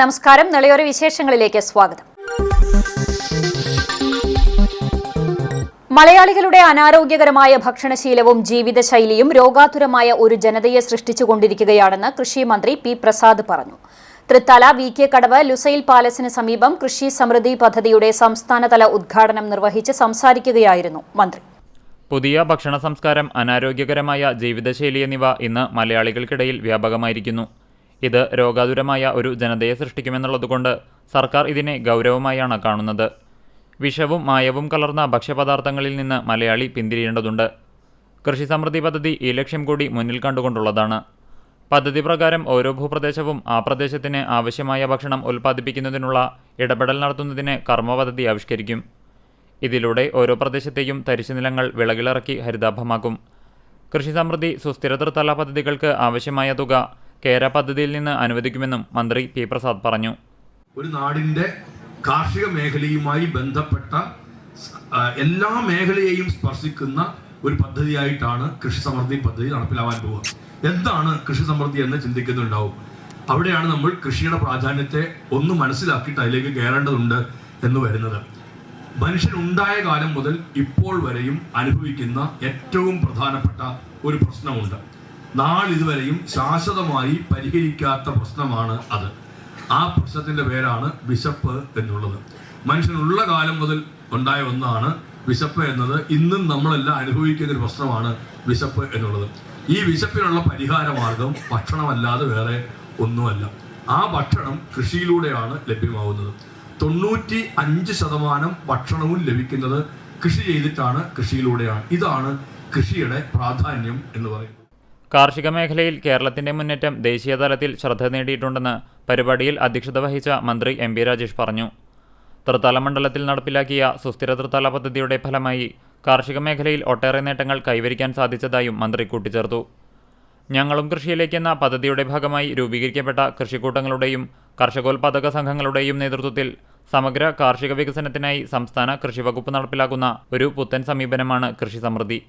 നമസ്കാരം. നിളയോര വിശേഷങ്ങളിലേക്ക് സ്വാഗതം. മലയാളികളുടെ അനാരോഗ്യകരമായ ഭക്ഷണശീലവും ജീവിതശൈലിയും രോഗാതുരമായ ഒരു ജനതയെ സൃഷ്ടിച്ചുകൊണ്ടിരിക്കുകയാണെന്ന് കൃഷി മന്ത്രി പി പ്രസാദ് പറഞ്ഞു. തൃത്താല വി.കെ. കടവ് ലുസൈൽ പാലസിന് സമീപം കൃഷി സമൃദ്ധി പദ്ധതിയുടെ സംസ്ഥാനതല ഉദ്ഘാടനം നിർവഹിച്ച് സംസാരിക്കുകയായിരുന്നു മന്ത്രി. പുതിയ ഭക്ഷണ സംസ്കാരം, അനാരോഗ്യകരമായ ജീവിതശൈലി എന്നിവ ഇന്ന് മലയാളികൾക്കിടയിൽ വ്യാപകമായിരിക്കുന്നു. ഇത് രോഗാതുരമായ ഒരു ജനതയെ സൃഷ്ടിക്കുമെന്നുള്ളതുകൊണ്ട് സർക്കാർ ഇതിനെ ഗൗരവമായാണ് കാണുന്നത്. വിഷവും മായവും കലർന്ന ഭക്ഷ്യപദാർത്ഥങ്ങളിൽ നിന്ന് മലയാളി പിന്തിരിയേണ്ടതുണ്ട്. കൃഷി സമൃദ്ധി പദ്ധതി ഈ ലക്ഷ്യം കൂടി മുന്നിൽ കണ്ടുകൊണ്ടുള്ളതാണ്. പദ്ധതി പ്രകാരം ഓരോ ഭൂപ്രദേശവും ആ പ്രദേശത്തിന് ആവശ്യമായ ഭക്ഷണം ഉൽപ്പാദിപ്പിക്കുന്നതിനുള്ള ഇടപെടൽ നടത്തുന്നതിന് കർമ്മപദ്ധതി ആവിഷ്കരിക്കും. ഇതിലൂടെ ഓരോ പ്രദേശത്തെയും തരിശുനിലങ്ങൾ വിളകിളിറക്കി ഹരിതാഭമാക്കും. കൃഷി സമൃദ്ധി, സുസ്ഥിര തൃത്താല പദ്ധതികൾക്ക് ആവശ്യമായ തുക കേര പദ്ധതിയിൽ നിന്ന് അനുവദിക്കുമെന്നും മന്ത്രി പി പ്രസാദ് പറഞ്ഞു. ഒരു നാടിന്റെ കാർഷിക മേഖലയുമായി ബന്ധപ്പെട്ട എല്ലാ മേഖലയെയും സ്പർശിക്കുന്ന ഒരു പദ്ധതിയായിട്ടാണ് കൃഷി സമൃദ്ധി പദ്ധതി നടപ്പിലാവാൻ പോവുക. എന്താണ് കൃഷി സമൃദ്ധി എന്ന് ചിന്തിക്കുന്നുണ്ടാവും. അവിടെയാണ് നമ്മൾ കൃഷിയുടെ പ്രാധാന്യത്തെ ഒന്ന് മനസ്സിലാക്കിയിട്ട് അതിലേക്ക് കയറേണ്ടതുണ്ട് എന്ന് വരുന്നത്. മനുഷ്യനുണ്ടായ കാലം മുതൽ ഇപ്പോൾ വരെയും അനുഭവിക്കുന്ന ഏറ്റവും പ്രധാനപ്പെട്ട ഒരു പ്രശ്നമുണ്ട്. നാളിതുവരെയും ശാശ്വതമായി പരിഹരിക്കാത്ത പ്രശ്നമാണ് അത്. ആ പ്രശ്നത്തിന്റെ പേരാണ് വിശപ്പ് എന്നുള്ളത്. മനുഷ്യനുള്ള കാലം മുതൽ ഉണ്ടായ ഒന്നാണ് വിശപ്പ് എന്നത്. ഇന്നും നമ്മളെല്ലാം അനുഭവിക്കുന്ന ഒരു പ്രശ്നമാണ് വിശപ്പ് എന്നുള്ളത്. ഈ വിശപ്പിനുള്ള പരിഹാര മാർഗം ഭക്ഷണമല്ലാതെ വേറെ ഒന്നുമല്ല. ആ ഭക്ഷണം കൃഷിയിലൂടെയാണ് ലഭ്യമാവുന്നത്. 95% ഭക്ഷണവും ലഭിക്കുന്നത് കൃഷി ചെയ്തിട്ടാണ്, കൃഷിയിലൂടെയാണ്. ഇതാണ് കൃഷിയുടെ പ്രാധാന്യം എന്ന് പറയുന്നത്. കാർഷിക മേഖലയിൽ കേരളത്തിന്റെ മുന്നേറ്റം ദേശീയ തലത്തിൽ ശ്രദ്ധ നേടിയിട്ടുണ്ടെന്ന് പരിപാടിയിൽ അധ്യക്ഷത വഹിച്ച മന്ത്രി എം പി രാജേഷ് പറഞ്ഞു. തൃത്താല മണ്ഡലത്തിൽ നടപ്പിലാക്കിയ സുസ്ഥിര തൃത്താല പദ്ധതിയുടെ ഫലമായി കാർഷിക മേഖലയിൽ ഒട്ടേറെ നേട്ടങ്ങൾ കൈവരിക്കാൻ സാധിച്ചതായും മന്ത്രി കൂട്ടിച്ചേർത്തു. ഞങ്ങളും കൃഷിയിലേക്കെന്ന പദ്ധതിയുടെ ഭാഗമായി രൂപീകരിക്കപ്പെട്ട കൃഷിക്കൂട്ടങ്ങളുടെയും കർഷകോൽപാദക സംഘങ്ങളുടെയും നേതൃത്വത്തിൽ സമഗ്ര കാർഷിക വികസനത്തിനായി സംസ്ഥാന കൃഷി വകുപ്പ് നടപ്പിലാക്കുന്ന ഒരു പുത്തൻ സമീപനമാണ് കൃഷി സമൃദ്ധി.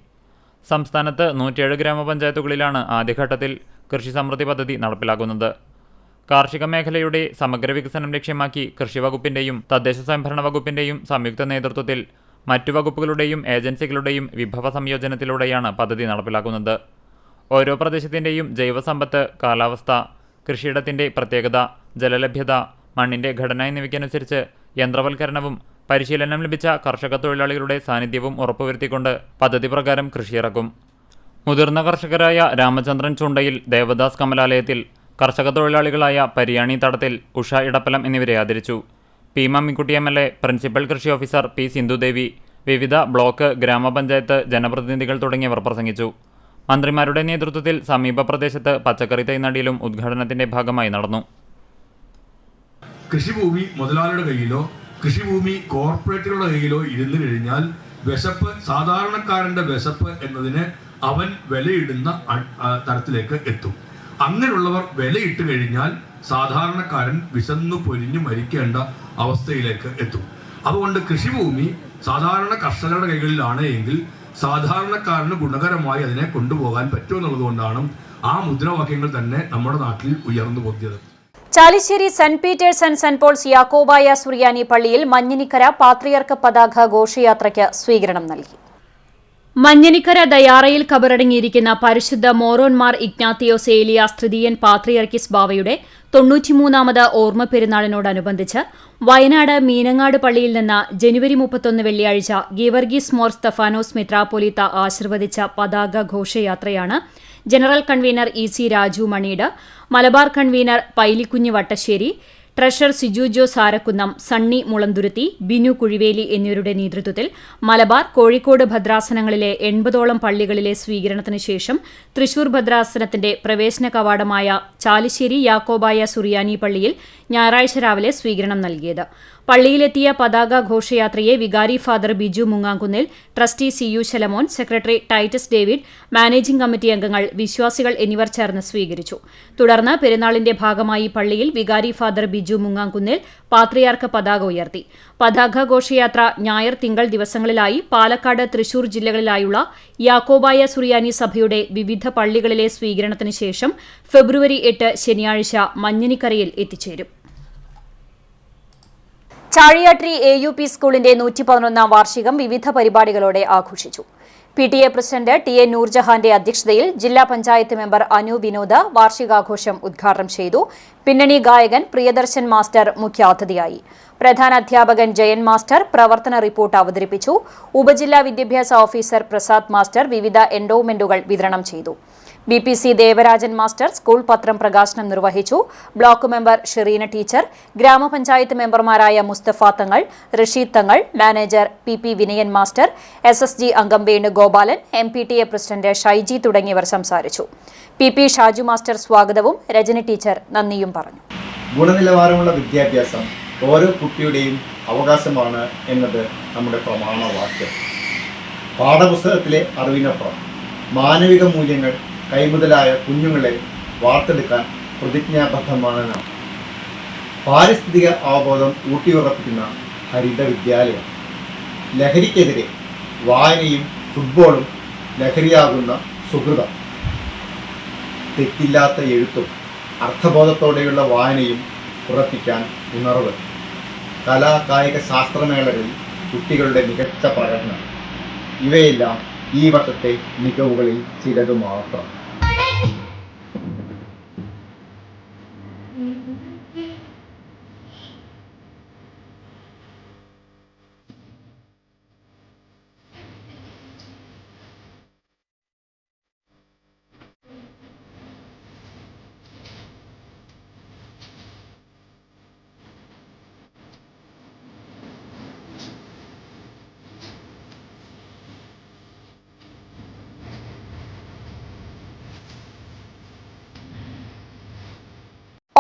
സംസ്ഥാനത്ത് 107 ഗ്രാമപഞ്ചായത്തുകളിലാണ് ആദ്യഘട്ടത്തിൽ കൃഷി സമൃദ്ധി പദ്ധതി നടപ്പിലാക്കുന്നത്. കാർഷിക മേഖലയുടെ സമഗ്ര വികസനം ലക്ഷ്യമാക്കി കൃഷി വകുപ്പിന്റെയും തദ്ദേശ സ്വയംഭരണ വകുപ്പിന്റെയും സംയുക്ത നേതൃത്വത്തിൽ മറ്റു വകുപ്പുകളുടെയും ഏജൻസികളുടെയും വിഭവ സംയോജനത്തിലൂടെയാണ് പദ്ധതി നടപ്പിലാക്കുന്നത്. ഓരോ പ്രദേശത്തിൻ്റെയും ജൈവസമ്പത്ത്, കാലാവസ്ഥ, കൃഷിയിടത്തിൻ്റെ പ്രത്യേകത, ജലലഭ്യത, മണ്ണിൻ്റെ ഘടന എന്നിവയ്ക്കനുസരിച്ച് യന്ത്രവൽക്കരണവും പരിശീലനം ലഭിച്ച കർഷക തൊഴിലാളികളുടെ സാന്നിധ്യവും ഉറപ്പുവരുത്തിക്കൊണ്ട് പദ്ധതി പ്രകാരം കൃഷിയിറക്കും. മുതിർന്ന കർഷകരായ രാമചന്ദ്രൻ ചുണ്ടയിൽ, ദേവദാസ് കമലാലയത്തിൽ, കർഷക തൊഴിലാളികളായ പരിയാണി തടത്തിൽ, ഉഷ ഇടപ്പലം എന്നിവരെ ആദരിച്ചു. പി മമ്മിക്കുട്ടി MLA, പ്രിൻസിപ്പൽ കൃഷി ഓഫീസർ പി സിന്ധുദേവി, വിവിധ ബ്ലോക്ക്, ഗ്രാമപഞ്ചായത്ത് ജനപ്രതിനിധികൾ തുടങ്ങിയവർ പ്രസംഗിച്ചു. മന്ത്രിമാരുടെ നേതൃത്വത്തിൽ സമീപ പ്രദേശത്ത് പച്ചക്കറി തൈനടിയിലും ഉദ്ഘാടനത്തിന്റെ ഭാഗമായി നടന്നു. കൃഷിഭൂമി മുതലാളിയുടെ കയ്യിലോ കൃഷിഭൂമി കോർപ്പറേറ്റുകളുടെ കയ്യിലോ ഇരുന്നു കഴിഞ്ഞാൽ വിശപ്പ്, സാധാരണക്കാരന്റെ വിശപ്പ് എന്നതിന് അവൻ വിലയിടുന്ന തരത്തിലേക്ക് എത്തും. അങ്ങനെയുള്ളവർ വിലയിട്ട് കഴിഞ്ഞാൽ സാധാരണക്കാരൻ വിശന്നു പൊരിഞ്ഞു മരിക്കേണ്ട അവസ്ഥയിലേക്ക് എത്തും. അതുകൊണ്ട് കൃഷിഭൂമി സാധാരണ കർഷകരുടെ കൈകളിലാണ് എങ്കിൽ സാധാരണക്കാരന് ഗുണകരമായി അതിനെ കൊണ്ടുപോകാൻ പറ്റുമെന്നുള്ളത് കൊണ്ടാണ് ആ മുദ്രാവാക്യങ്ങൾ തന്നെ നമ്മുടെ നാട്ടിൽ ഉയർന്നു പൊത്തിയത്. Chalissery Saint Peter's and Saint Paul's Yakobaya Suriyani പള്ളിയിൽ മഞ്ഞനിക്കര പാത്രിയർക്ക് പതാക ഘോഷയാത്രയ്ക്ക് സ്വീകരണം നൽകി. മഞ്ഞനിക്കര ദയാറയിൽ കബറടങ്ങിയിരിക്കുന്ന പരിശുദ്ധ മോറോൻമാർ ഇഗ്നാത്തിയോസ് ഏലിയാസ് തൃതീയൻ പാത്രിയർക്കിസ് ബാവയുടെ 93ാമത് ഓർമ്മ പെരുന്നാളിനോടനുബന്ധിച്ച് വയനാട് മീനങ്ങാട് പള്ളിയിൽ നിന്ന് ജനുവരി 31 വെള്ളിയാഴ്ച ഗീവർഗീസ് മോർ സ്തഫാനോസ് മെത്രാപ്പൊലീത്ത ആശീർവദിച്ച പതാക ഘോഷയാത്രയാണ് general convener EC Raju Maneed, Malabar convener Pailikunju Vattasseri, treasurer Siju Sarakkunnam, Sunny Mulanthuruthy, Binu Kuzhiveli എന്നിവരുടെ നേതൃത്വത്തിൽ മലബാർ, കോഴിക്കോട് ഭദ്രാസനങ്ങളിലെ 80ഓളം പള്ളികളിലെ സ്വീകരണത്തിന് ശേഷം തൃശൂർ ഭദ്രാസനത്തിന്റെ പ്രവേശന കവാടമായ ചാലിശ്ശേരി യാക്കോബായ സുറിയാനി പള്ളിയിൽ ഞായറാഴ്ച രാവിലെ സ്വീകരണം നൽകിയത്. പള്ളിയിലെത്തിയ പതാക ഘോഷയാത്രയെ വികാരി father Biju Mungankunnil, trustee CU Shalamon, secretary Titus David, managing committee അംഗങ്ങൾ, വിശ്വാസികൾ എന്നിവർ ചേർന്ന് സ്വീകരിച്ചു. തുടർന്ന് പെരുന്നാളിന്റെ ഭാഗമായി പള്ളിയിൽ വികാരി ഫാദർ ബിജു മുങ്ങാങ്കുന്നിൽ പാത്രിയാർക്ക് പതാക ഉയർത്തി. പതാക ഘോഷയാത്ര ഞായർ, തിങ്കൾ ദിവസങ്ങളിലായി പാലക്കാട്, തൃശൂർ ജില്ലകളിലായുള്ള യാക്കോബായ സുറിയാനി സഭയുടെ വിവിധ പള്ളികളിലെ സ്വീകരണത്തിന് ശേഷം ഫെബ്രുവരി 8 ശനിയാഴ്ച മഞ്ഞനിക്കരയിൽ എത്തിച്ചേരും. ചാഴിയാട്രി AUP സ്കൂളിന്റെ 111ാം വാർഷികം വിവിധ പരിപാടികളോടെ ആഘോഷിച്ചു. PTA പ്രസിഡന്റ് TN നൂർജഹാന്റെ അധ്യക്ഷതയിൽ ജില്ലാ പഞ്ചായത്ത് മെമ്പർ അനു വിനോദ് വാർഷികാഘോഷം ഉദ്ഘാടനം ചെയ്തു. പിന്നണി ഗായകൻ പ്രിയദർശൻ മാസ്റ്റർ മുഖ്യാതിഥിയായി. പ്രധാന അധ്യാപകൻ ജയൻ മാസ്റ്റർ പ്രവർത്തന റിപ്പോർട്ട് അവതരിപ്പിച്ചു. ഉപജില്ലാ വിദ്യാഭ്യാസ ഓഫീസർ പ്രസാദ് മാസ്റ്റർ വിവിധ എൻഡോവ്മെന്റുകൾ വിതരണം ചെയ്തു. BPC ദേവരാജൻ മാസ്റ്റർ സ്കൂൾ പത്രം പ്രകാശനം നിർവഹിച്ചു. ബ്ലോക്ക് മെമ്പർ ഷെറീന ടീച്ചർ, ഗ്രാമപഞ്ചായത്ത് മെമ്പർമാരായ മുസ്തഫ തങ്ങൾ, റഷീദ് തങ്ങൾ, manager PP Vinayan master, SSG അംഗം വേണുഗോപാലൻ, MPTA പ്രസിഡന്റ് ഷൈജി തുടങ്ങിയവർ സംസാരിച്ചു. PP ഷാജു മാസ്റ്റർ സ്വാഗതവും രജനി ടീച്ചർ നന്ദിയും പറഞ്ഞു. ഗുണനിലവാരമുള്ള വിദ്യാഭ്യാസം ഓരോ കുട്ടിയുടെയും അവകാശമാണ് എന്നത് നമ്മുടെ പ്രമാണവാക്യം. പാഠപുസ്തകത്തിലെ അറിവിനൊപ്പം മാനവിക മൂല്യങ്ങൾ കൈമുതലായ കുഞ്ഞുങ്ങളെ വാർത്തെടുക്കാൻ പ്രതിജ്ഞാബദ്ധമാണ് നാം. പാരിസ്ഥിതിക അവബോധം ഊട്ടിയുറപ്പിക്കുന്ന ഹരിത വിദ്യാലയം. ലഹരിക്കെതിരെ വായനയും ഫുട്ബോളും ലഹരിയാകുന്ന സുഹൃതം. തെറ്റില്ലാത്ത എഴുത്തും അർത്ഥബോധത്തോടെയുള്ള വായനയും ഉറപ്പിക്കാൻ ഉണർവ്. കലാ കായിക ശാസ്ത്രമേളകളിൽ കുട്ടികളുടെ മികച്ച പഠനം. ഇവയെല്ലാം ഈ വർഷത്തെ മികവുകളിൽ ചിലത് മാത്രം.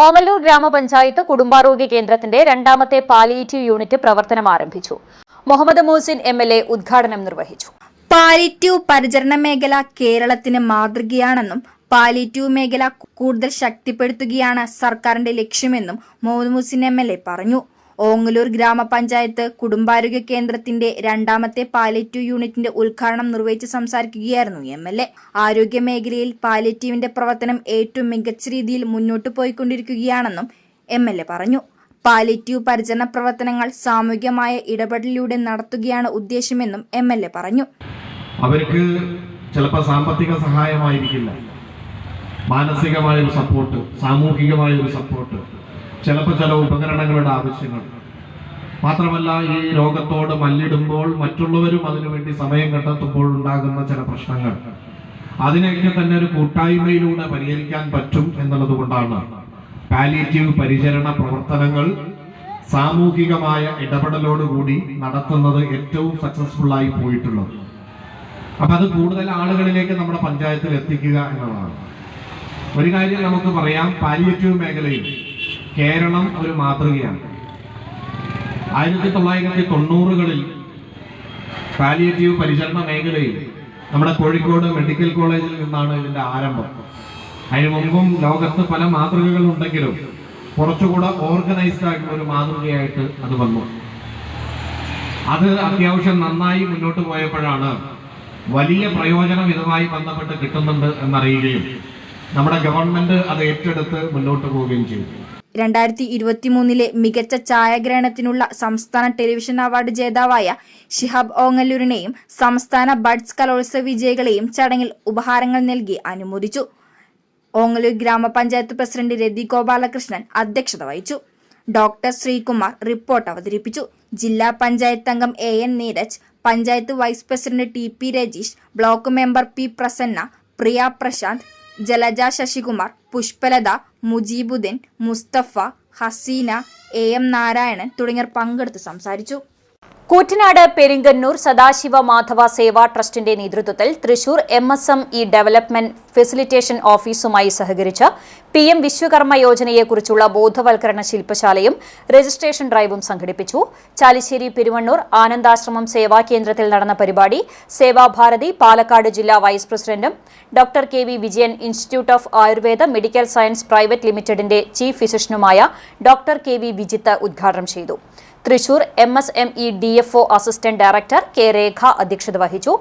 ഓങ്ങല്ലൂർ ഗ്രാമപഞ്ചായത്ത് കുടുംബാരോഗ്യ കേന്ദ്രത്തിന്റെ രണ്ടാമത്തെ പാലിയേറ്റീവ് യൂണിറ്റ് പ്രവർത്തനം ആരംഭിച്ചു. മുഹമ്മദ് മുഹസിൻ MLA ഉദ്ഘാടനം നിർവഹിച്ചു. പാലിയേറ്റീവ് പരിചരണ മേഖല കേരളത്തിന് മാതൃകയാണെന്നും പാലിയേറ്റീവ് മേഖല കൂടുതൽ ശക്തിപ്പെടുത്തുകയാണ് സർക്കാരിന്റെ ലക്ഷ്യമെന്നും മുഹമ്മദ് മുഹസിൻ MLA പറഞ്ഞു. ഓങ്ങല്ലൂർ ഗ്രാമപഞ്ചായത്ത് കുടുംബാരോഗ്യ കേന്ദ്രത്തിന്റെ രണ്ടാമത്തെ പാലിയേറ്റീവ് യൂണിറ്റിന്റെ ഉദ്ഘാടനം നിർവഹിച്ച് സംസാരിക്കുകയായിരുന്നു MLA. ആരോഗ്യ മേഖലയിൽ പാലിയേറ്റീവിന്റെ പ്രവർത്തനം ഏറ്റവും മികച്ച രീതിയിൽ മുന്നോട്ടു പോയിക്കൊണ്ടിരിക്കുകയാണെന്നും MLA പറഞ്ഞു. പാലിയേറ്റീവ് പരിചരണ പ്രവർത്തനങ്ങൾ സാമൂഹികമായ ഇടപെടലിലൂടെ നടത്തുകയാണ് ഉദ്ദേശമെന്നും MLA പറഞ്ഞു. അവർക്ക് ചിലപ്പോൾ സാമ്പത്തിക സഹായമായിരിക്കില്ല, മാനസികമായ ഒരു സപ്പോർട്ട്, സാമൂഹികമായ ഒരു സപ്പോർട്ട്, ചിലപ്പോൾ ചില ഉപകരണങ്ങളുടെ ആവശ്യങ്ങൾ മാത്രമല്ല, ഈ രോഗത്തോട് മല്ലിടുമ്പോൾ മറ്റുള്ളവരും അതിനുവേണ്ടി സമയം കണ്ടെത്തുമ്പോൾ ഉണ്ടാകുന്ന ചില പ്രശ്നങ്ങൾ, അതിനെയൊക്കെ തന്നെ ഒരു കൂട്ടായ്മയിലൂടെ പരിഹരിക്കാൻ പറ്റും എന്നുള്ളത് കൊണ്ടാണ് പാലിയേറ്റീവ് പരിചരണ പ്രവർത്തനങ്ങൾ സാമൂഹികമായ ഇടപെടലോടുകൂടി നടത്തുന്നത് ഏറ്റവും സക്സസ്ഫുള്ളായി പോയിട്ടുള്ളത്. അപ്പം അത് കൂടുതൽ ആളുകളിലേക്ക് നമ്മുടെ പഞ്ചായത്തിൽ എത്തിക്കുക എന്നതാണ്. ഒരു കാര്യം നമുക്ക് പറയാം, പാലിയേറ്റീവ് മേഖലയിൽ കേരളം ഒരു മാതൃകയാണ്. 1990കളിൽ പാലിയേറ്റീവ് പരിചരണ മേഖലയിൽ നമ്മുടെ കോഴിക്കോട് മെഡിക്കൽ കോളേജിൽ നിന്നാണ് ഇതിന്റെ ആരംഭം. അതിനു മുമ്പും ലോകത്ത് പല മാതൃകകൾ ഉണ്ടെങ്കിലും കുറച്ചുകൂടെ ഓർഗനൈസ്ഡ് ആയിട്ടുള്ള ഒരു മാതൃകയായിട്ട് അത് വന്നു. അത് അത്യാവശ്യം നന്നായി മുന്നോട്ട് പോയപ്പോഴാണ് വലിയ പ്രയോജനം ഇതുമായി ബന്ധപ്പെട്ട് കിട്ടുന്നുണ്ട് എന്നറിയുകയും നമ്മുടെ ഗവൺമെന്റ് അത് ഏറ്റെടുത്ത് മുന്നോട്ട് പോവുകയും ചെയ്തു. 2023 മികച്ച ഛായാഗ്രഹണത്തിനുള്ള സംസ്ഥാന ടെലിവിഷൻ അവാർഡ് ജേതാവായ ഷിഹാബ് ഓങ്ങല്ലൂരിനെയും സംസ്ഥാന ബഡ്സ് കലോത്സവ വിജയികളെയും ചടങ്ങിൽ ഉപഹാരങ്ങൾ നൽകി അനുമോദിച്ചു. ഓങ്ങല്ലൂർ ഗ്രാമപഞ്ചായത്ത് പ്രസിഡന്റ് രതി ഗോപാലകൃഷ്ണൻ അധ്യക്ഷത വഹിച്ചു. ഡോക്ടർ ശ്രീകുമാർ റിപ്പോർട്ട് അവതരിപ്പിച്ചു. ജില്ലാ പഞ്ചായത്ത് അംഗം AN Neeraj, panchayat vice president TP Rajeesh, block member P Prasanna, Priya Prashant, Jalaja Sasikumar, Pushpalatha, Mujeebuddin, Musthafa, Haseena, AM Narayanan തുടങ്ങിയവർ പങ്കെടുത്ത് സംസാരിച്ചു. കൂറ്റനാട് പെരിങ്കന്നൂർ സദാശിവ മാധവ സേവാ ട്രസ്റ്റിന്റെ നേതൃത്വത്തിൽ തൃശൂർ MSME ഡെവലപ്മെന്റ് ഫെസിലിറ്റേഷൻ ഓഫീസുമായി സഹകരിച്ച് PM വിശ്വകർമ്മ യോജനയെക്കുറിച്ചുള്ള ബോധവൽക്കരണ ശില്പശാലയും രജിസ്ട്രേഷൻ ഡ്രൈവും സംഘടിപ്പിച്ചു. ചാലിശ്ശേരി പെരുവണ്ണൂർ ആനന്ദാശ്രമം സേവാ കേന്ദ്രത്തിൽ നടന്ന പരിപാടി സേവാഭാരതി പാലക്കാട് ജില്ലാ വൈസ് പ്രസിഡന്റും doctor KV Vijayan institute of Ayurveda medical science private ലിമിറ്റഡിന്റെ ചീഫ് ഫിസിഷ്യനുമായ ഡോക്ടർ KV വിജിത്ത് ഉദ്ഘാടനം ചെയ്തു. Thrissur MSME DFO assistant director K Rekha അധ്യക്ഷത വഹിച്ചു.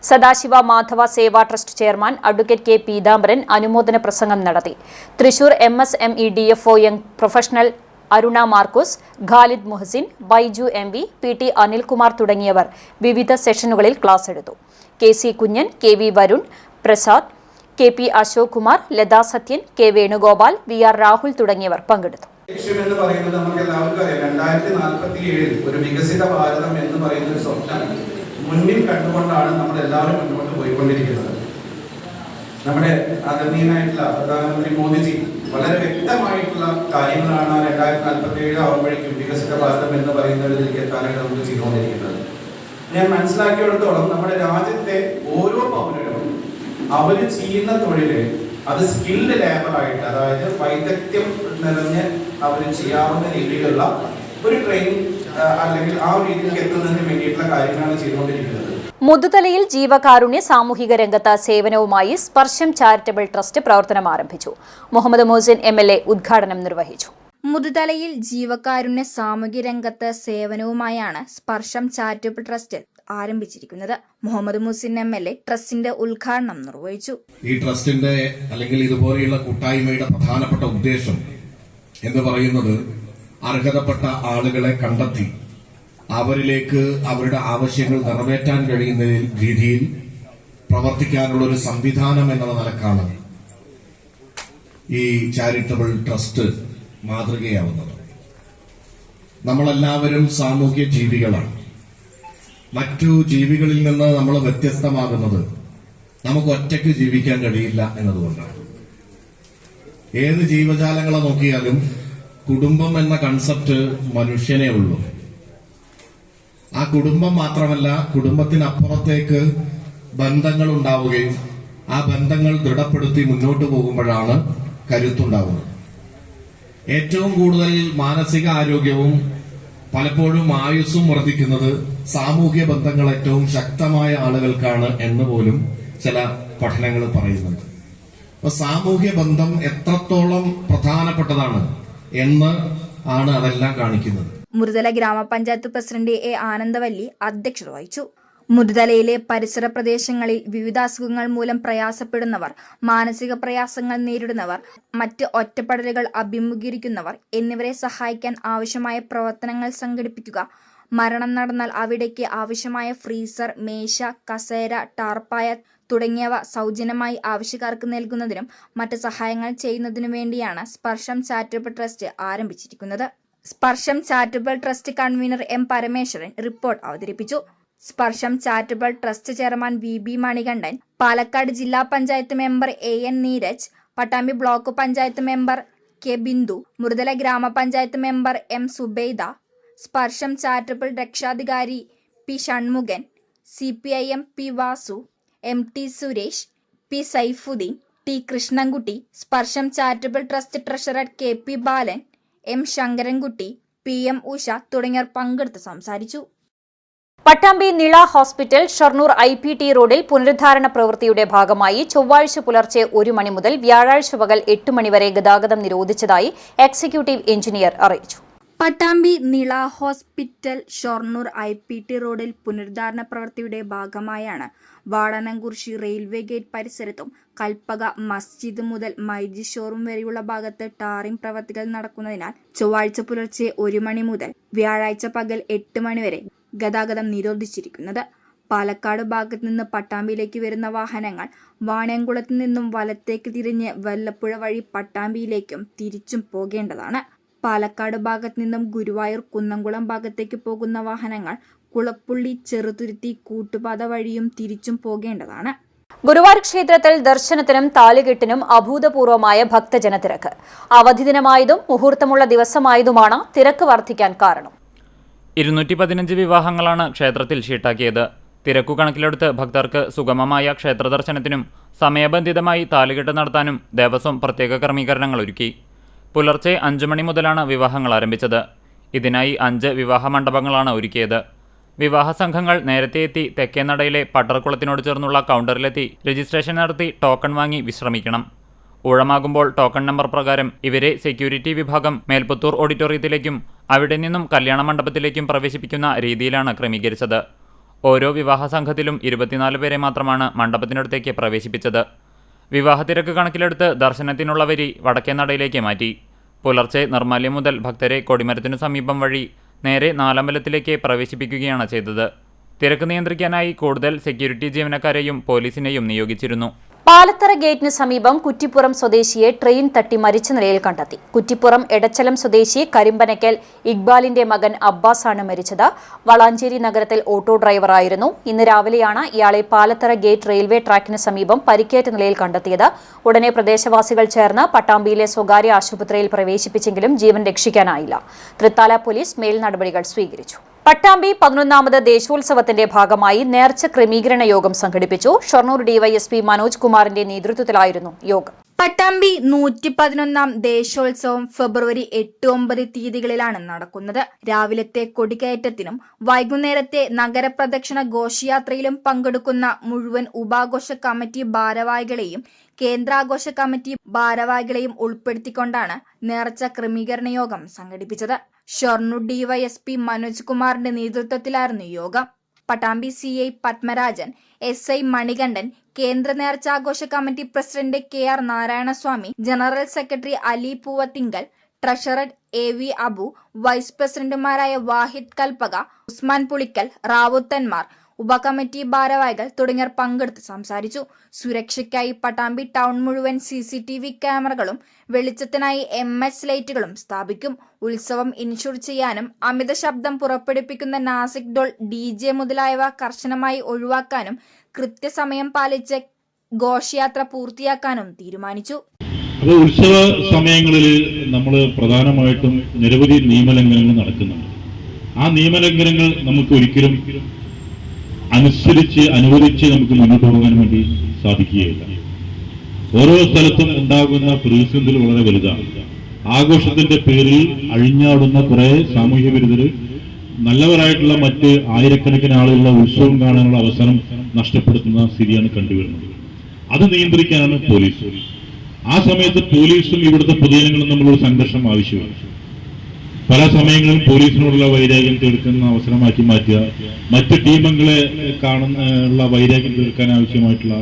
Sadashiva Madhava Seva trust chairman advocate K Peethambaran അനുമോദന പ്രസംഗം നടത്തി. Thrissur MSME DFO young professional Aruna Markose, Khalid Muhsin, Baiju MV, PT Anilkumar തുടങ്ങിയവർ വിവിധ സെഷനുകളിൽ ക്ലാസ് എടുത്തു. KC കുഞ്ഞൻ, KV Varun, Prasad, KP Ashok Kumar, Lata Sathyan, K Venugopal, VR Rahul തുടങ്ങിയവർ പങ്കെടുത്തു. ലക്ഷ്യമെന്ന് പറയുന്നത് നമുക്ക് എല്ലാവർക്കും അറിയാം. 2047 ഒരു വികസിത ഭാരതം എന്ന് പറയുന്ന ഒരു സ്വപ്നം മുന്നിൽ കണ്ടുകൊണ്ടാണ് നമ്മൾ എല്ലാവരും മുന്നോട്ട് പോയിക്കൊണ്ടിരിക്കുന്നത്. നമ്മുടെ ആദരണീയനായിട്ടുള്ള പ്രധാനമന്ത്രി മോദിജി വളരെ വ്യക്തമായിട്ടുള്ള കാര്യങ്ങളാണ് 2047 ആവുമ്പോഴേക്കും വികസിത ഭാരതം എന്ന് പറയുന്നതിലേക്ക് എത്താനായിട്ട് നമുക്ക് ചെയ്തുകൊണ്ടിരിക്കുന്നത്. ഞാൻ മനസ്സിലാക്കിയെടുത്തോളം നമ്മുടെ രാജ്യത്തെ ഓരോ പൗരനും അവർ ചെയ്യുന്ന തൊഴില് അത് സ്കിൽഡ് ലേബറായിട്ട്, അതായത് വൈദഗ്ധ്യം നിറഞ്ഞ് അവർ ചെയ്യാവുന്ന രീതിയിലുള്ള ഒരു ട്രെയിനിങ് അല്ലെങ്കിൽ ആ രീതിയിലേക്ക് എത്തുന്നതിന് വേണ്ടിയിട്ടുള്ള കാര്യങ്ങളാണ് ചെയ്തുകൊണ്ടിരിക്കുന്നത്. മുതുതലയിൽ ജീവകാരുണ്യ സാമൂഹിക രംഗത്ത് സേവനവുമായി സ്പർശം ചാരിറ്റബിൾ ട്രസ്റ്റ് പ്രവർത്തനം ആരംഭിച്ചു. മുഹമ്മദ് മുഹസിൻ MLA ഉദ്ഘാടനം നിർവഹിച്ചു. മുതുതലയിൽ ജീവകാരുണ്യ സാമൂഹിക രംഗത്ത് സേവനവുമായാണ് സ്പർശം ചാരിറ്റബിൾ ട്രസ്റ്റ് ആരംഭിച്ചിരിക്കുന്നത്. മുഹമ്മദ് മുഹസിൻ MLA ട്രസ്റ്റിന്റെ ഉദ്ഘാടനം നിർവഹിച്ചു. ഈ ട്രസ്റ്റിന്റെ അല്ലെങ്കിൽ ഇതുപോലെയുള്ള കൂട്ടായ്മയുടെ പ്രധാനപ്പെട്ട ഉദ്ദേശം എന്ന് പറയുന്നത് അർഹതപ്പെട്ട ആളുകളെ കണ്ടെത്തി അവരിലേക്ക് അവരുടെ ആവശ്യങ്ങൾ നിറവേറ്റാൻ കഴിയുന്ന രീതിയിൽ പ്രവർത്തിക്കാനുള്ള ഒരു സംവിധാനം എന്ന നിലക്കാണ് ഈ ചാരിറ്റബിൾ ട്രസ്റ്റ് മാതൃകയാവുന്നത്. നമ്മളെല്ലാവരും സാമൂഹ്യ ജീവികളാണ്. മറ്റു ജീവികളിൽ നിന്ന് നമ്മൾ വ്യത്യസ്തമാകുന്നത് നമുക്ക് ഒറ്റയ്ക്ക് ജീവിക്കാൻ കഴിയില്ല എന്നതുകൊണ്ടാണ്. ഏത് ജീവജാലങ്ങളെ നോക്കിയാലും കുടുംബം എന്ന കൺസെപ്റ്റ് മനുഷ്യനേ ഉള്ളൂ. ആ കുടുംബം മാത്രമല്ല, കുടുംബത്തിനപ്പുറത്തേക്ക് ബന്ധങ്ങൾ ഉണ്ടാവുകയും ആ ബന്ധങ്ങൾ ദൃഢപ്പെടുത്തി മുന്നോട്ട് പോകുമ്പോഴാണ് കരുത്തുണ്ടാവുന്നത്. ഏറ്റവും കൂടുതൽ മാനസിക ആരോഗ്യവും പലപ്പോഴും ആയുസ്സും വർദ്ധിക്കുന്നത് സാമൂഹ്യ ബന്ധങ്ങൾ ഏറ്റവും ശക്തമായ ആളുകൾക്കാണ് എന്ന് പോലും ചില പഠനങ്ങൾ പറയുന്നുണ്ട്. അപ്പൊ സാമൂഹ്യ ബന്ധം എത്രത്തോളം പ്രധാനപ്പെട്ടതാണ് എന്ന് ആണ് അതെല്ലാം കാണിക്കുന്നത്. മുതുതല ഗ്രാമപഞ്ചായത്ത് പ്രസിഡന്റ് A ആനന്ദവല്ലി അധ്യക്ഷത വഹിച്ചു. മുതുതലയിലെ പരിസര പ്രദേശങ്ങളിൽ വിവിധ അസുഖങ്ങൾ മൂലം പ്രയാസപ്പെടുന്നവർ, മാനസിക പ്രയാസങ്ങൾ നേരിടുന്നവർ, മറ്റ് ഒറ്റപ്പെടലുകൾ അഭിമുഖീകരിക്കുന്നവർ എന്നിവരെ സഹായിക്കാൻ ആവശ്യമായ പ്രവർത്തനങ്ങൾ സംഘടിപ്പിക്കുക, മരണം നടന്നാൽ അവിടേക്ക് ആവശ്യമായ ഫ്രീസർ, മേശ, കസേര, ടാർപ്പായ തുടങ്ങിയവ സൗജന്യമായി ആവശ്യക്കാർക്ക് നൽകുന്നതിനും മറ്റ് സഹായങ്ങൾ ചെയ്യുന്നതിനു വേണ്ടിയാണ് സ്പർശം ചാരിറ്റബിൾ ട്രസ്റ്റ് ആരംഭിച്ചിരിക്കുന്നത്. Sparsham charitable trust convener M Parameswaran report അവതരിപ്പിച്ചു. Sparsham charitable trust chairman VB Manikandan, Palakkad ജില്ലാ panchayat member AN Neeraj, Pattambi block panchayat member K Bindu, Muthuthala grama panchayat member M Subaida, സ്പർശം ചാരിറ്റബിൾ രക്ഷാധികാരി P Shanmughan, CPIM P Vasu, MT Suresh, P Saifuddin, T Krishnankutty, സ്പർശം ചാരിറ്റബിൾ ട്രസ്റ്റ് ട്രഷറർ KP ബാലൻ, M ശങ്കരൻകുട്ടി, PM ഉഷ തുടങ്ങിയവർ പങ്കെടുത്ത് സംസാരിച്ചു. Pattambi Nila hospital Shoranur IPT റോഡിൽ പുനരുദ്ധാരണ പ്രവൃത്തിയുടെ ഭാഗമായി ചൊവ്വാഴ്ച പുലർച്ചെ 1 മണി മുതൽ വ്യാഴാഴ്ച പകൽ 8 മണി വരെ ഗതാഗതം നിരോധിച്ചതായി എക്സിക്യൂട്ടീവ് എഞ്ചിനീയർ അറിയിച്ചു. പട്ടാമ്പി നിള ഹോസ്പിറ്റൽ ഷൊർണൂർ IPT റോഡിൽ പുനരുദ്ധാരണ പ്രവൃത്തിയുടെ ഭാഗമായാണ് വാടനംകുറിശി റെയിൽവേ ഗേറ്റ് പരിസരത്തും കൽപ്പക മസ്ജിദ് മുതൽ മൈജി ഷോറൂം വരെയുള്ള ഭാഗത്ത് ടാറിംഗ് പ്രവൃത്തികൾ നടക്കുന്നതിനാൽ ചൊവ്വാഴ്ച പുലർച്ചെ 1 മണി മുതൽ വ്യാഴാഴ്ച പകൽ 8 മണി വരെ ഗതാഗതം നിരോധിച്ചിരിക്കുന്നത്. പാലക്കാട് ഭാഗത്ത് നിന്ന് പട്ടാമ്പിയിലേക്ക് വരുന്ന വാഹനങ്ങൾ വാണിയംകുളത്ത് നിന്നും വലത്തേക്ക് തിരിഞ്ഞ് വല്ലപ്പുഴ വഴി പട്ടാമ്പിയിലേക്കും തിരിച്ചും പോകേണ്ടതാണ്. പാലക്കാട് ഭാഗത്ത് നിന്നും ഗുരുവായൂർ കുന്നംകുളം ഭാഗത്തേക്ക് പോകുന്ന വാഹനങ്ങൾ കുളപ്പുള്ളി ചെറുതുരുത്തി കൂട്ടുപാത വഴിയും തിരിച്ചും പോകേണ്ടതാണ്. ഗുരുവായൂർ ക്ഷേത്രത്തിൽ ദർശനത്തിനും താലികെട്ടിനും അഭൂതപൂർവമായ ഭക്തജനത്തിരക്ക്. അവധി ദിനമായതും മുഹൂർത്തമുള്ള ദിവസമായതുമാണ് തിരക്ക് വർദ്ധിക്കാൻ കാരണം. 215 വിവാഹങ്ങളാണ് ക്ഷേത്രത്തിൽ ഷീട്ടാക്കിയത്. തിരക്കു കണക്കിലെടുത്ത് ഭക്തർക്ക് സുഗമമായ ക്ഷേത്ര ദർശനത്തിനും സമയബന്ധിതമായി താലികെട്ട് നടത്താനും ദേവസ്വം പ്രത്യേക ക്രമീകരണങ്ങൾ ഒരുക്കി. പുലർച്ചെ 5 മണി മുതലാണ് വിവാഹങ്ങൾ ആരംഭിച്ചത്. ഇതിനായി 5 വിവാഹ മണ്ഡപങ്ങളാണ് ഒരുക്കിയത്. വിവാഹ സംഘങ്ങൾ നേരത്തെ എത്തി തെക്കേനടയിലെ പട്ടർക്കുളത്തിനോട് ചേർന്നുള്ള കൗണ്ടറിലെത്തി രജിസ്ട്രേഷൻ നടത്തി ടോക്കൺ വാങ്ങി വിശ്രമിക്കണം. ഊഴമാകുമ്പോൾ ടോക്കൺ നമ്പർ പ്രകാരം ഇവരെ സെക്യൂരിറ്റി വിഭാഗം മേൽപ്പത്തൂർ ഓഡിറ്റോറിയത്തിലേക്കും അവിടെ നിന്നും കല്യാണ മണ്ഡപത്തിലേക്കും പ്രവേശിപ്പിക്കുന്ന രീതിയിലാണ് ക്രമീകരിച്ചത്. ഓരോ വിവാഹ സംഘത്തിലും 24 പേരെ മാത്രമാണ് മണ്ഡപത്തിനടുത്തേക്ക് പ്രവേശിപ്പിച്ചത്. വിവാഹ തിരക്ക് കണക്കിലെടുത്ത് ദർശനത്തിനുള്ള വരി വടക്കേനടയിലേക്ക് മാറ്റി. പുലർച്ചെ നിർമ്മാല്യം മുതൽ ഭക്തരെ കൊടിമരത്തിനു സമീപം വഴി നേരെ നാലമ്പലത്തിലേക്ക് പ്രവേശിപ്പിക്കുകയാണ് ചെയ്തത്. തിരക്ക് നിയന്ത്രിക്കാനായി കൂടുതൽ സെക്യൂരിറ്റി ജീവനക്കാരെയും പോലീസിനെയും നിയോഗിച്ചിരുന്നു. പാലത്തറ ഗേറ്റിന് സമീപം കുറ്റിപ്പുറം സ്വദേശിയെ ട്രെയിൻ തട്ടി മരിച്ച നിലയിൽ കണ്ടെത്തി. കുറ്റിപ്പുറം എടച്ചലം സ്വദേശി കരിമ്പനക്കൽ ഇക്ബാലിന്റെ മകൻ അബ്ബാസ് ആണ് മരിച്ചത്. വളാഞ്ചേരി നഗരത്തിൽ ഓട്ടോ ഡ്രൈവറായിരുന്നു. ഇന്ന് രാവിലെയാണ് ഇയാളെ പാലത്തറ ഗേറ്റ് റെയിൽവേ ട്രാക്കിന് സമീപം പരിക്കേറ്റ നിലയിൽ കണ്ടെത്തിയത്. ഉടനെ പ്രദേശവാസികൾ ചേർന്ന് പട്ടാമ്പിയിലെ സ്വകാര്യ ആശുപത്രിയിൽ പ്രവേശിപ്പിച്ചെങ്കിലും ജീവൻ രക്ഷിക്കാനായില്ല. തൃത്താല പോലീസ് മേൽ നടപടികൾ സ്വീകരിച്ചു. പട്ടാമ്പി 11ാമത് ദേശോത്സവത്തിന്റെ ഭാഗമായി നേർച്ച ക്രമീകരണ യോഗം സംഘടിപ്പിച്ചു. ഷൊർണൂർ ഡിവൈഎസ്പി മനോജ് കുമാറിന്റെ നേതൃത്വത്തിലായിരുന്നു യോഗം. പട്ടാമ്പി 111ാം ദേശോത്സവം ഫെബ്രുവരി 8-9 തീയതികളിലാണ് നടക്കുന്നത്. രാവിലത്തെ കൊടികയറ്റത്തിനും വൈകുന്നേരത്തെ നഗരപ്രദക്ഷിണ ഘോഷയാത്രയിലും പങ്കെടുക്കുന്ന മുഴുവൻ ഉപാഘോഷ കമ്മിറ്റി ഭാരവാഹികളെയും കേന്ദ്രാഘോഷ കമ്മിറ്റി ഭാരവാഹികളെയും ഉൾപ്പെടുത്തിക്കൊണ്ടാണ് നേർച്ച ക്രമീകരണ യോഗം സംഘടിപ്പിച്ചത്. ഷൊർണൂർ ഡിവൈഎസ്പി മനോജ് കുമാറിന്റെ നേതൃത്വത്തിലായിരുന്നു യോഗം. പട്ടാമ്പി CI പത്മരാജൻ, SI മണികണ്ഠൻ, കേന്ദ്ര നേർച്ചാഘോഷ committee president KR Narayanaswamy, general secretary Ali Poovathingal, treasurer AV Abu, vice പ്രസിഡന്റുമാരായ വാഹിദ് കൽപ്പക, ഉസ്മാൻ പുളിക്കൽ, റാവുത്തന്മാർ, ഉപകമ്മിറ്റി ഭാരവാഹികൾ തുടങ്ങിയവർ പങ്കെടുത്ത് സംസാരിച്ചു. സുരക്ഷയ്ക്കായി പട്ടാമ്പി ടൗൺ മുഴുവൻ CCTV ക്യാമറകളും വെളിച്ചത്തിനായി MH ലൈറ്റുകളും സ്ഥാപിക്കും. ഉത്സവം ഇൻഷുർ ചെയ്യാനും അമിത ശബ്ദം പുറപ്പെടുപ്പിക്കുന്ന നാസിക് ഡോൾ, DJ മുതലായവ കർശനമായി ഒഴിവാക്കാനും കൃത്യസമയം പാലിച്ച് ഘോഷയാത്ര പൂർത്തിയാക്കാനും തീരുമാനിച്ചു. അപ്പോൾ ഉത്സവ സമയങ്ങളിൽ നമ്മൾ പ്രധാനമായിട്ടും നിരവധി നിയമലംഘനങ്ങൾ നടക്കുന്നുണ്ട്. ആ നിയമലംഘനങ്ങൾ നമുക്ക് ഒരിക്കലും അനുവദിച്ച് നമുക്ക് മുന്നോട്ട് പോകാൻ വേണ്ടി സാധിക്കുകയില്ല. ഓരോ സ്ഥലത്തും ഉണ്ടാകുന്ന പ്രതിസന്ധി വളരെ വലുതാണ്. ആഘോഷത്തിന്റെ പേരിൽ അഴിഞ്ഞാടുന്ന കുറെ സാമൂഹ്യ വിരുദ്ധർ നല്ലവരായിട്ടുള്ള മറ്റ് ആയിരക്കണക്കിന് ആളുകളുടെ ഉത്സവം കാണാനുള്ള അവസരം നഷ്ടപ്പെടുത്തുന്ന സ്ഥിതിയാണ് കണ്ടുവരുന്നത്. അത് നിയന്ത്രിക്കാനാണ് പോലീസ്. ആ സമയത്ത് പോലീസും ഇവിടുത്തെ പൊതുജനങ്ങളും തമ്മിലൊരു സംഘർഷം ആവശ്യമാണ്. പല സമയങ്ങളിലും പോലീസിനോടുള്ള വൈരാഗ്യം തീർക്കുന്ന അവസരമാക്കി മാറ്റുക, മറ്റ് ടീമുകളെ കാണുന്ന വൈരാഗ്യം തീർക്കാൻ ആവശ്യമായിട്ടുള്ള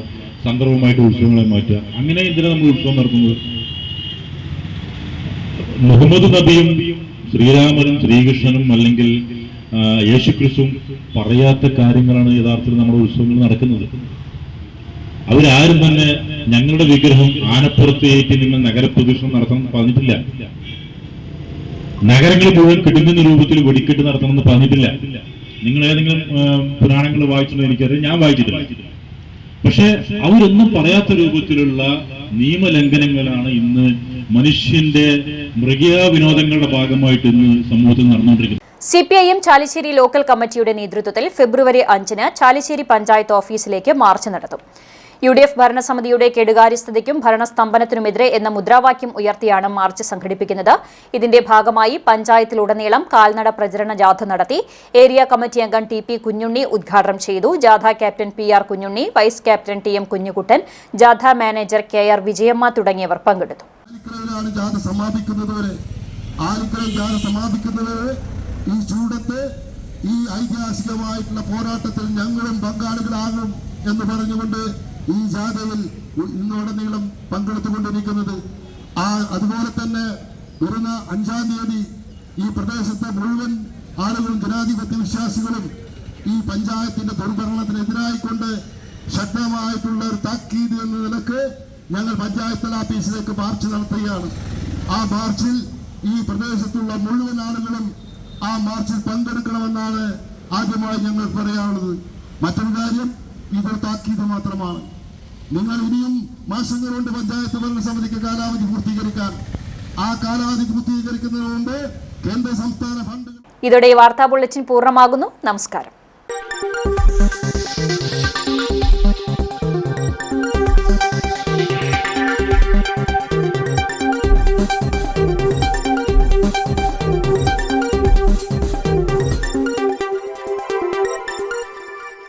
സന്ദർഭമായിട്ട് ഉത്സവങ്ങളെ മാറ്റുക. അങ്ങനെ എന്തിനാണ് നമ്മൾ ഉത്സവം നടക്കുന്നത്? മുഹമ്മദ് നബിയും ശ്രീരാമനും ശ്രീകൃഷ്ണനും അല്ലെങ്കിൽ യേശുക്രിസ്തുവും പറയാത്ത കാര്യങ്ങളാണ് യഥാർത്ഥത്തിൽ നമ്മുടെ ഉത്സവങ്ങൾ നടക്കുന്നത്. അവരാരും തന്നെ ഞങ്ങളുടെ വിഗ്രഹം ആനപ്പുറത്ത് ഏറ്റി നിങ്ങൾ നഗരപ്രദക്ഷിണം നടത്തണം പറഞ്ഞിട്ടില്ല. നഗരങ്ങൾ മുഴുവൻ കിടുങ്ങുന്ന രൂപത്തിൽ വെടിക്കെട്ട് നടത്തണമെന്ന് പറഞ്ഞിട്ടില്ല. നിങ്ങൾ ഏതെങ്കിലും പുരാണങ്ങൾ വായിച്ചോ എനിക്കറിയാം, ഞാൻ വായിച്ചിട്ടില്ല. പക്ഷെ അവരൊന്നും പറയാത്ത രൂപത്തിലുള്ള നിയമലംഘനങ്ങളാണ് ഇന്ന് മനുഷ്യന്റെ മൃഗീയ വിനോദങ്ങളുടെ ഭാഗമായിട്ട് ഇന്ന് സമൂഹത്തിൽ നടന്നുകൊണ്ടിരിക്കുന്നത്. CPIM ചാലിശ്ശേരി ലോക്കൽ കമ്മിറ്റിയുടെ നേതൃത്വത്തിൽ ഫെബ്രുവരി 5-ന് ചാലിശ്ശേരി പഞ്ചായത്ത് ഓഫീസിലേക്ക് മാർച്ച് നടത്തും. UDF ഭരണസമിതിയുടെ കെടുകാര്യസ്ഥതയ്ക്കും ഭരണസ്തംഭനത്തിനുമെതിരെ എന്ന മുദ്രാവാക്യം ഉയർത്തിയാണ് മാർച്ച് സംഘടിപ്പിക്കുന്നത്. ഇതിന്റെ ഭാഗമായി പഞ്ചായത്തിലുടനീളം കാൽനട പ്രചരണ ജാഥ നടത്തി. ഏരിയ കമ്മിറ്റി അംഗം TP കുഞ്ഞുണ്ണി ഉദ്ഘാടനം ചെയ്തു. ജാഥ captain PR Kunjunni, vice captain TM Kunjukuttan, ജാഥ മാനേജർ KR വിജയമ്മ തുടങ്ങിയവർ പങ്കെടുത്തു. ഈ ചൂടത്ത് ഈ ഐതിഹാസികമായിട്ടുള്ള പോരാട്ടത്തിൽ ഞങ്ങളും പങ്കാളികളാകും എന്ന് പറഞ്ഞുകൊണ്ട് ഈ ജാഥയിൽ ഇന്നോടനീളം പങ്കെടുത്തുകൊണ്ടിരിക്കുന്നത്. അതുപോലെ തന്നെ വരുന്ന 5-ാം തീയതി ഈ പ്രദേശത്തെ മുഴുവൻ ആളുകളും ജനാധിപത്യ വിശ്വാസികളും ഈ പഞ്ചായത്തിന്റെ ദുർഭരണത്തിനെതിരായിക്കൊണ്ട് ശക്തമായിട്ടുള്ള ഒരു താക്കീത് എന്ന നിലക്ക് ഞങ്ങൾ പഞ്ചായത്ത് ഓഫീസിലേക്ക് മാർച്ച് നടത്തുകയാണ്. ആ മാർച്ചിൽ ഈ പ്രദേശത്തുള്ള മുഴുവൻ ആളുകളും ആ മാർച്ചിൽ പങ്കെടുക്കണമെന്നാണ് ആദ്യമായി ഞങ്ങൾ പറയാനുള്ളത്. മറ്റൊരു കാര്യം, ഇതൊരു താക്കീത് മാത്രമാണ്. നിങ്ങൾ ഇനിയും മാസങ്ങൾ കൊണ്ട് പഞ്ചായത്ത് ഭരണസമിതിക്ക് കാലാവധി പൂർത്തീകരിക്കാൻ, ആ കാലാവധി പൂർത്തീകരിക്കുന്നതിന് മുമ്പ് കേന്ദ്ര സംസ്ഥാന ഫണ്ടുകൾ. ഇതോടെ വാർത്താ ബുള്ളറ്റിൻ പൂർണ്ണമാകുന്നു. നമസ്കാരം.